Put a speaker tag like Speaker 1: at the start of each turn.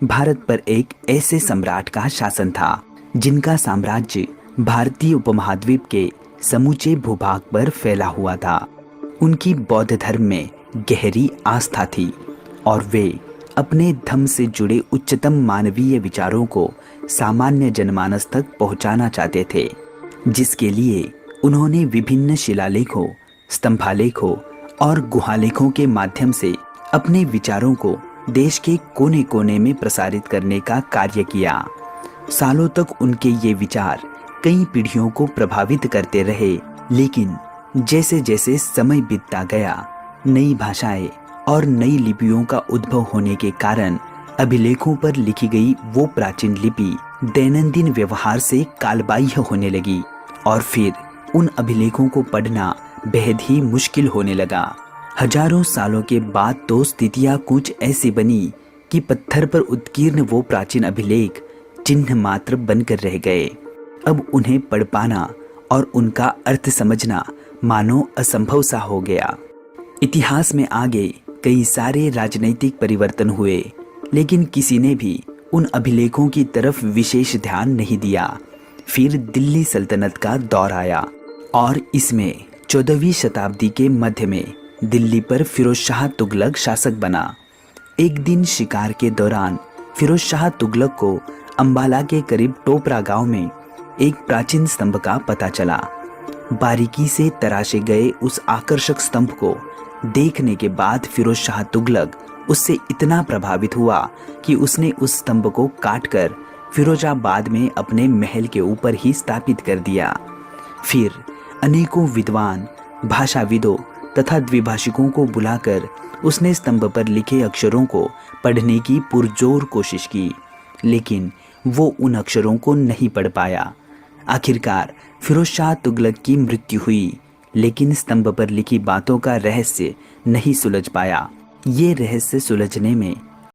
Speaker 1: भारत पर एक ऐसे सम्राट का शासन था जिनका साम्राज्य भारतीय उपमहाद्वीप के समूचे भूभाग पर फैला हुआ था। उनकी बौद्ध धर्म में गहरी आस्था थी और वे अपने धर्म से जुड़े उच्चतम मानवीय विचारों को सामान्य जनमानस तक पहुंचाना चाहते थे, जिसके लिए उन्होंने विभिन्न शिलालेखों, स्तंभालेखों और गुहालेखों के माध्यम से अपने विचारों को देश के कोने कोने में प्रसारित करने का कार्य किया। सालों तक उनके ये विचार कई पीढ़ियों को प्रभावित करते रहे, लेकिन जैसे जैसे समय बीतता गया, नई भाषाएं और नई लिपियों का उद्भव होने के कारण अभिलेखों पर लिखी गई वो प्राचीन लिपि दैनंदिन व्यवहार से कालबाह्य होने लगी और फिर उन अभिलेखों को पढ़ना बेहद ही मुश्किल होने लगा। हजारों सालों के बाद तो स्थितियां कुछ ऐसी बनी कि पत्थर पर उत्कीर्ण वो प्राचीन अभिलेख चिन्ह मात्र बनकर रह गए। अब उन्हें पढ़ पाना और उनका अर्थ समझना मानो असंभव सा हो गया। इतिहास में आगे कई सारे राजनीतिक परिवर्तन हुए, लेकिन किसी ने भी उन अभिलेखों की तरफ विशेष ध्यान नहीं दिया। फिर दिल्ली सल्तनत का दौर आया और इसमें 14वीं शताब्दी के मध्य में दिल्ली पर फिरोज शाह तुगलक शासक बना। एक दिन शिकार के दौरान फिरोज शाह तुगलक को अंबाला के करीब टोपरा गांव में एक प्राचीन स्तंभ का पता चला। बारीकी से तराशे गए उस आकर्षक स्तंभ को देखने के बाद फिरोज शाह तुगलक उससे इतना प्रभावित हुआ कि उसने उस स्तंभ को काटकर फिरोजाबाद में अपने महल के ऊपर ही स्थापित कर दिया। फिर अनेकों विद्वान, भाषाविदों तथा द्विभाषिकों को बुलाकर उसने स्तंभ पर लिखे अक्षरों को पढ़ने की पुरजोर कोशिश की, लेकिन वो उन अक्षरों को नहीं पढ़ पाया। आखिरकार फिरोज शाह तुगलक की मृत्यु हुई, लेकिन स्तंभ पर लिखी बातों का रहस्य नहीं सुलझ पाया। ये रहस्य सुलझने में